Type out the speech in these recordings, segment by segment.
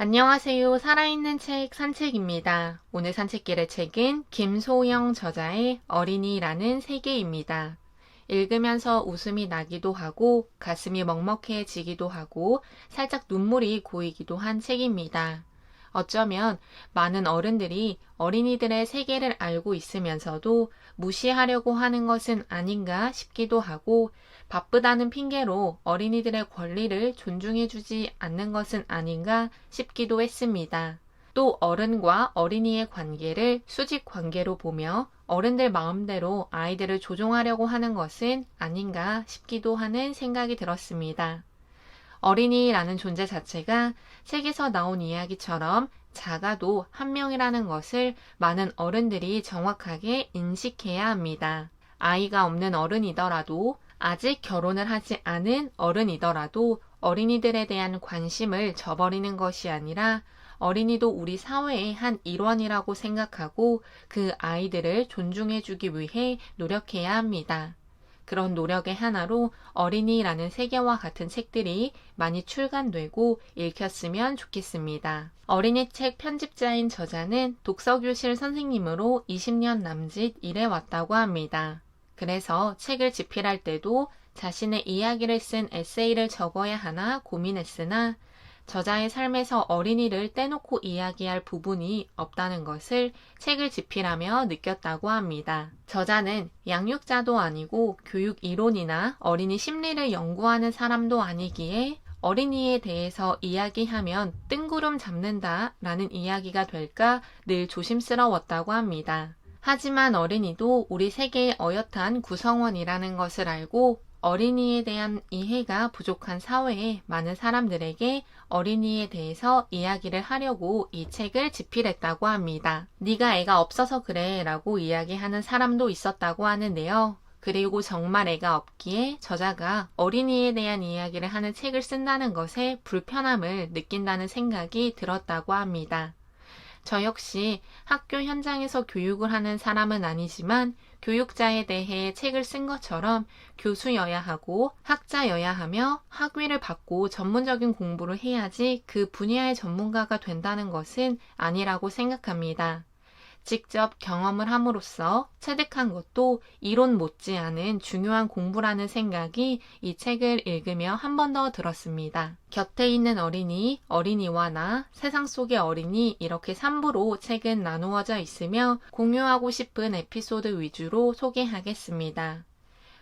안녕하세요. 살아있는 책 산책입니다. 오늘 산책길의 책은 김소영 저자의 어린이라는 세계입니다. 읽으면서 웃음이 나기도 하고 가슴이 먹먹해지기도 하고 살짝 눈물이 고이기도 한 책입니다. 어쩌면 많은 어른들이 어린이들의 세계를 알고 있으면서도 무시하려고 하는 것은 아닌가 싶기도 하고 바쁘다는 핑계로 어린이들의 권리를 존중해주지 않는 것은 아닌가 싶기도 했습니다. 또 어른과 어린이의 관계를 수직 관계로 보며 어른들 마음대로 아이들을 조종하려고 하는 것은 아닌가 싶기도 하는 생각이 들었습니다. 어린이라는 존재 자체가 책에서 나온 이야기처럼 작아도 한 명이라는 것을 많은 어른들이 정확하게 인식해야 합니다. 아이가 없는 어른이더라도 아직 결혼을 하지 않은 어른이더라도 어린이들에 대한 관심을 저버리는 것이 아니라 어린이도 우리 사회의 한 일원이라고 생각하고 그 아이들을 존중해주기 위해 노력해야 합니다. 그런 노력의 하나로 어린이라는 세계와 같은 책들이 많이 출간되고 읽혔으면 좋겠습니다. 어린이책 편집자인 저자는 독서교실 선생님으로 20년 남짓 일해왔다고 합니다. 그래서 책을 집필할 때도 자신의 이야기를 쓴 에세이를 적어야 하나 고민했으나 저자의 삶에서 어린이를 떼놓고 이야기할 부분이 없다는 것을 책을 집필하며 느꼈다고 합니다. 저자는 양육자도 아니고 교육 이론이나 어린이 심리를 연구하는 사람도 아니기에 어린이에 대해서 이야기하면 뜬구름 잡는다 라는 이야기가 될까 늘 조심스러웠다고 합니다. 하지만 어린이도 우리 세계의 어엿한 구성원이라는 것을 알고 어린이에 대한 이해가 부족한 사회의 많은 사람들에게 어린이에 대해서 이야기를 하려고 이 책을 집필했다고 합니다. 네가 애가 없어서 그래 라고 이야기하는 사람도 있었다고 하는데요. 그리고 정말 애가 없기에 저자가 어린이에 대한 이야기를 하는 책을 쓴다는 것에 불편함을 느낀다는 생각이 들었다고 합니다. 저 역시 학교 현장에서 교육을 하는 사람은 아니지만 교육자에 대해 책을 쓴 것처럼 교수여야 하고 학자여야 하며 학위를 받고 전문적인 공부를 해야지 그 분야의 전문가가 된다는 것은 아니라고 생각합니다. 직접 경험을 함으로써 체득한 것도 이론 못지않은 중요한 공부라는 생각이 이 책을 읽으며 한 번 더 들었습니다. 곁에 있는 어린이, 어린이와 나, 세상 속의 어린이 이렇게 3부로 책은 나누어져 있으며 공유하고 싶은 에피소드 위주로 소개하겠습니다.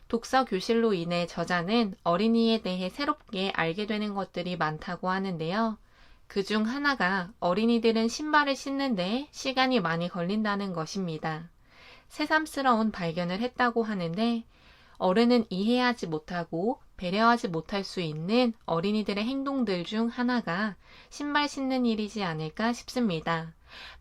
독서 교실로 인해 저자는 어린이에 대해 새롭게 알게 되는 것들이 많다고 하는데요. 그중 하나가 어린이들은 신발을 신는데 시간이 많이 걸린다는 것입니다. 새삼스러운 발견을 했다고 하는데 어른은 이해하지 못하고 배려하지 못할 수 있는 어린이들의 행동들 중 하나가 신발 신는 일이지 않을까 싶습니다.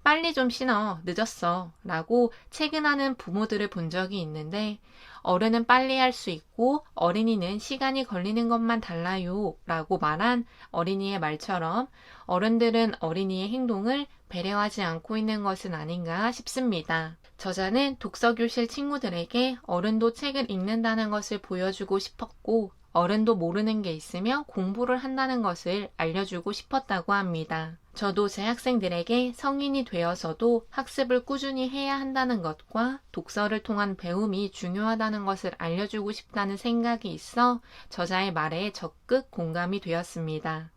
빨리 좀 신어, 늦었어 라고 채근하는 부모들을 본 적이 있는데 어른은 빨리 할 수 있고 어린이는 시간이 걸리는 것만 달라요 라고 말한 어린이의 말처럼 어른들은 어린이의 행동을 배려하지 않고 있는 것은 아닌가 싶습니다. 저자는 독서교실 친구들에게 어른도 책을 읽는다는 것을 보여주고 싶었고 어른도 모르는 게 있으면 공부를 한다는 것을 알려주고 싶었다고 합니다. 저도 제 학생들에게 성인이 되어서도 학습을 꾸준히 해야 한다는 것과 독서를 통한 배움이 중요하다는 것을 알려주고 싶다는 생각이 있어 저자의 말에 적극 공감이 되었습니다.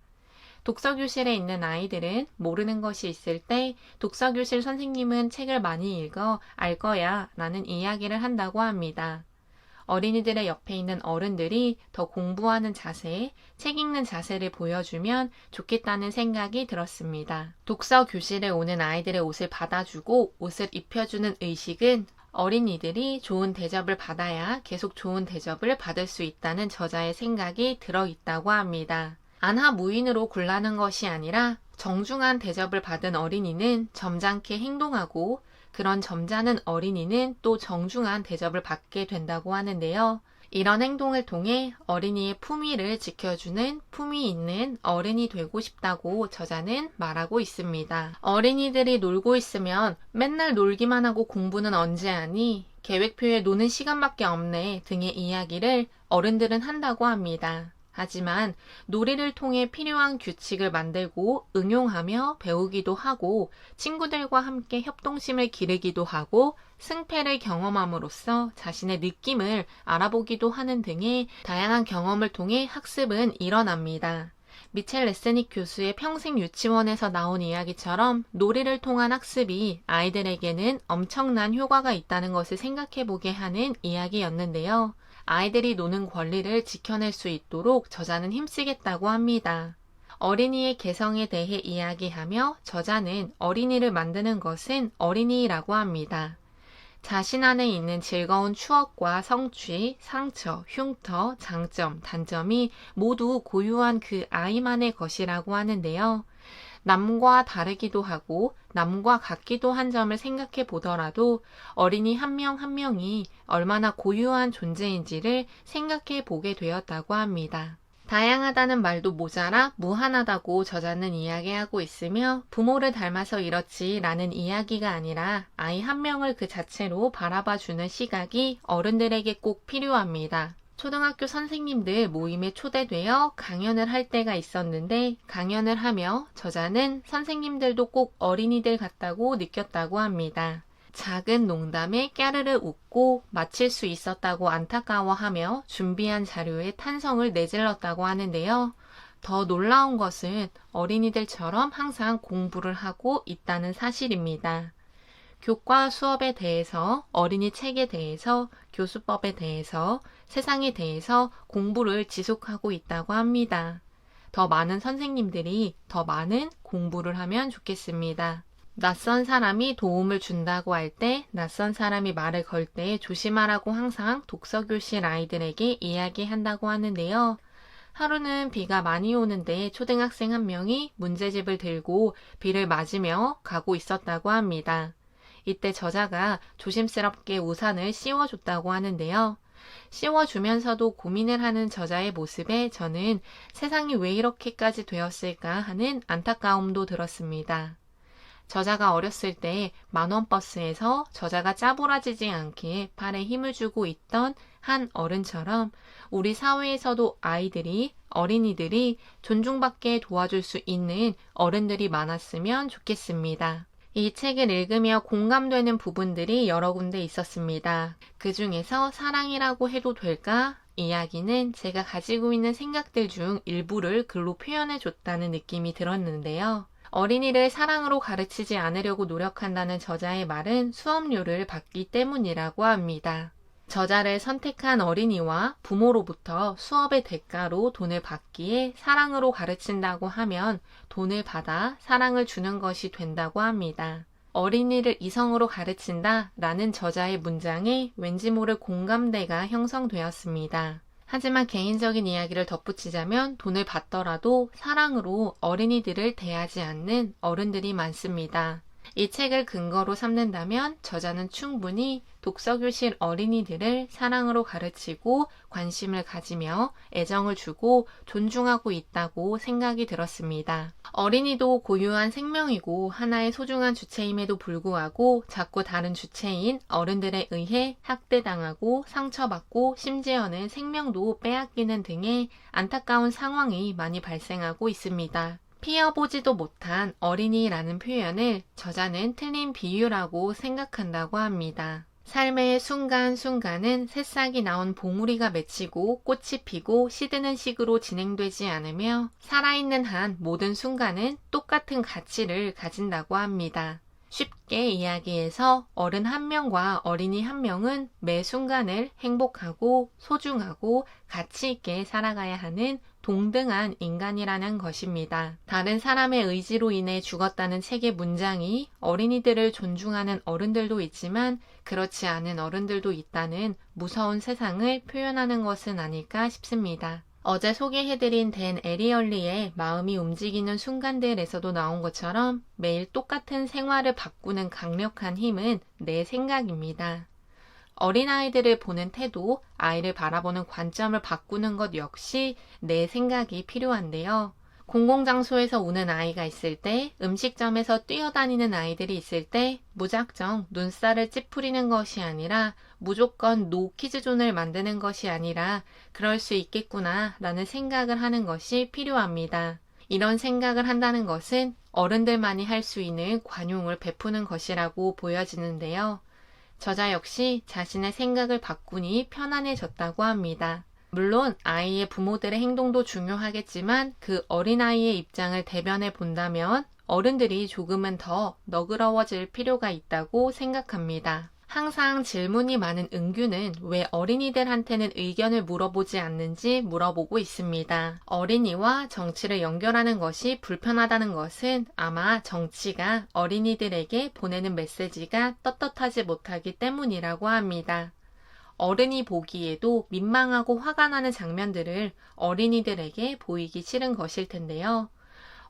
독서교실에 있는 아이들은 모르는 것이 있을 때 독서교실 선생님은 책을 많이 읽어 알 거야 라는 이야기를 한다고 합니다. 어린이들의 옆에 있는 어른들이 더 공부하는 자세, 책 읽는 자세를 보여주면 좋겠다는 생각이 들었습니다. 독서 교실에 오는 아이들의 옷을 받아주고 옷을 입혀주는 의식은 어린이들이 좋은 대접을 받아야 계속 좋은 대접을 받을 수 있다는 저자의 생각이 들어있다고 합니다. 안하무인으로 굴라는 것이 아니라 정중한 대접을 받은 어린이는 점잖게 행동하고 그런 점잖은 어린이는 또 정중한 대접을 받게 된다고 하는데요. 이런 행동을 통해 어린이의 품위를 지켜주는 품위 있는 어른이 되고 싶다고 저자는 말하고 있습니다. 어린이들이 놀고 있으면 맨날 놀기만 하고 공부는 언제 하니? 계획표에 노는 시간밖에 없네 등의 이야기를 어른들은 한다고 합니다. 하지만 놀이를 통해 필요한 규칙을 만들고 응용하며 배우기도 하고 친구들과 함께 협동심을 기르기도 하고 승패를 경험함으로써 자신의 느낌을 알아보기도 하는 등의 다양한 경험을 통해 학습은 일어납니다. 미첼 레스닉 교수의 평생 유치원에서 나온 이야기처럼 놀이를 통한 학습이 아이들에게는 엄청난 효과가 있다는 것을 생각해보게 하는 이야기였는데요. 아이들이 노는 권리를 지켜낼 수 있도록 저자는 힘쓰겠다고 합니다. 어린이의 개성에 대해 이야기하며 저자는 어린이를 만드는 것은 어린이라고 합니다. 자신 안에 있는 즐거운 추억과 성취, 상처, 흉터, 장점, 단점이 모두 고유한 그 아이만의 것이라고 하는데요. 남과 다르기도 하고 남과 같기도 한 점을 생각해 보더라도 어린이 한 명 한 명이 얼마나 고유한 존재인지를 생각해 보게 되었다고 합니다. 다양하다는 말도 모자라 무한하다고 저자는 이야기하고 있으며 부모를 닮아서 이렇지 라는 이야기가 아니라 아이 한 명을 그 자체로 바라봐주는 시각이 어른들에게 꼭 필요합니다. 초등학교 선생님들 모임에 초대되어 강연을 할 때가 있었는데 강연을 하며 저자는 선생님들도 꼭 어린이들 같다고 느꼈다고 합니다. 작은 농담에 깨르르 웃고 마칠 수 있었다고 안타까워하며 준비한 자료에 탄성을 내질렀다고 하는데요. 더 놀라운 것은 어린이들처럼 항상 공부를 하고 있다는 사실입니다. 교과 수업에 대해서, 어린이 책에 대해서, 교수법에 대해서, 세상에 대해서 공부를 지속하고 있다고 합니다. 더 많은 선생님들이 더 많은 공부를 하면 좋겠습니다. 낯선 사람이 도움을 준다고 할 때, 낯선 사람이 말을 걸 때 조심하라고 항상 독서교실 아이들에게 이야기한다고 하는데요. 하루는 비가 많이 오는데 초등학생 한 명이 문제집을 들고 비를 맞으며 가고 있었다고 합니다. 이때 저자가 조심스럽게 우산을 씌워줬다고 하는데요. 씌워주면서도 고민을 하는 저자의 모습에 저는 세상이 왜 이렇게까지 되었을까 하는 안타까움도 들었습니다. 저자가 어렸을 때 만원버스에서 저자가 짜부라지지 않게 팔에 힘을 주고 있던 한 어른처럼 우리 사회에서도 아이들이, 어린이들이 존중받게 도와줄 수 있는 어른들이 많았으면 좋겠습니다. 이 책을 읽으며 공감되는 부분들이 여러 군데 있었습니다. 그 중에서 사랑이라고 해도 될까? 이야기는 제가 가지고 있는 생각들 중 일부를 글로 표현해 줬다는 느낌이 들었는데요. 어린이를 사랑으로 가르치지 않으려고 노력한다는 저자의 말은 수업료를 받기 때문이라고 합니다. 저자를 선택한 어린이와 부모로부터 수업의 대가로 돈을 받기에 사랑으로 가르친다고 하면 돈을 받아 사랑을 주는 것이 된다고 합니다. 어린이를 이성으로 가르친다 라는 저자의 문장에 왠지 모를 공감대가 형성되었습니다. 하지만 개인적인 이야기를 덧붙이자면 돈을 받더라도 사랑으로 어린이들을 대하지 않는 어른들이 많습니다. 이 책을 근거로 삼는다면 저자는 충분히 독서교실 어린이들을 사랑으로 가르치고 관심을 가지며 애정을 주고 존중하고 있다고 생각이 들었습니다. 어린이도 고유한 생명이고 하나의 소중한 주체임에도 불구하고 자꾸 다른 주체인 어른들에 의해 학대당하고 상처받고 심지어는 생명도 빼앗기는 등의 안타까운 상황이 많이 발생하고 있습니다. 피어보지도 못한 어린이라는 표현을 저자는 틀린 비유라고 생각한다고 합니다. 삶의 순간순간은 새싹이 나온 봉우리가 맺히고 꽃이 피고 시드는 식으로 진행되지 않으며 살아있는 한 모든 순간은 똑같은 가치를 가진다고 합니다. 쉽게 이야기해서 어른 한 명과 어린이 한 명은 매 순간을 행복하고 소중하고 가치 있게 살아가야 하는 동등한 인간이라는 것입니다. 다른 사람의 의지로 인해 죽었다는 책의 문장이 어린이들을 존중하는 어른들도 있지만 그렇지 않은 어른들도 있다는 무서운 세상을 표현하는 것은 아닐까 싶습니다. 어제 소개해드린 댄 에리얼리의 마음이 움직이는 순간들에서도 나온 것처럼 매일 똑같은 생활을 바꾸는 강력한 힘은 내 생각입니다. 어린아이들을 보는 태도, 아이를 바라보는 관점을 바꾸는 것 역시 내 생각이 필요한데요. 공공장소에서 우는 아이가 있을 때, 음식점에서 뛰어다니는 아이들이 있을 때 무작정 눈살을 찌푸리는 것이 아니라 무조건 노키즈존을 만드는 것이 아니라 그럴 수 있겠구나 라는 생각을 하는 것이 필요합니다. 이런 생각을 한다는 것은 어른들만이 할 수 있는 관용을 베푸는 것이라고 보여지는데요. 저자 역시 자신의 생각을 바꾸니 편안해졌다고 합니다. 물론 아이의 부모들의 행동도 중요하겠지만 그 어린아이의 입장을 대변해 본다면 어른들이 조금은 더 너그러워질 필요가 있다고 생각합니다. 항상 질문이 많은 은규는 왜 어린이들한테는 의견을 물어보지 않는지 물어보고 있습니다. 어린이와 정치를 연결하는 것이 불편하다는 것은 아마 정치가 어린이들에게 보내는 메시지가 떳떳하지 못하기 때문이라고 합니다. 어른이 보기에도 민망하고 화가 나는 장면들을 어린이들에게 보이기 싫은 것일 텐데요.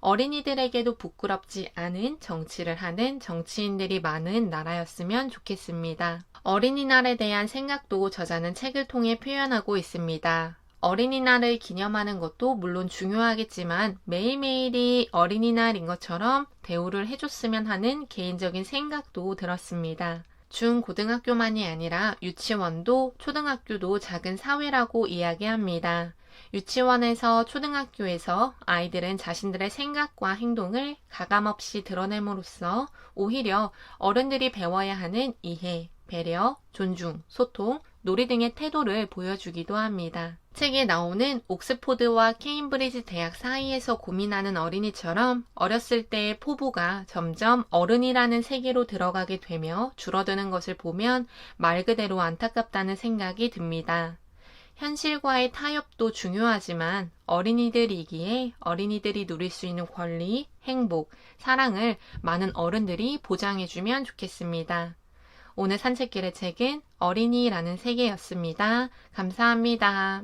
어린이들에게도 부끄럽지 않은 정치를 하는 정치인들이 많은 나라였으면 좋겠습니다. 어린이날에 대한 생각도 저자는 책을 통해 표현하고 있습니다. 어린이날을 기념하는 것도 물론 중요하겠지만 매일매일이 어린이날인 것처럼 대우를 해줬으면 하는 개인적인 생각도 들었습니다. 중고등학교만이 아니라 유치원도 초등학교도 작은 사회라고 이야기합니다. 유치원에서 초등학교에서 아이들은 자신들의 생각과 행동을 가감없이 드러냄으로써 오히려 어른들이 배워야 하는 이해, 배려, 존중, 소통, 놀이 등의 태도를 보여주기도 합니다. 책에 나오는 옥스포드와 케임브리지 대학 사이에서 고민하는 어린이처럼 어렸을 때의 포부가 점점 어른이라는 세계로 들어가게 되며 줄어드는 것을 보면 말 그대로 안타깝다는 생각이 듭니다. 현실과의 타협도 중요하지만 어린이들이기에 어린이들이 누릴 수 있는 권리, 행복, 사랑을 많은 어른들이 보장해주면 좋겠습니다. 오늘 산책길의 책은 어린이라는 세계였습니다. 감사합니다.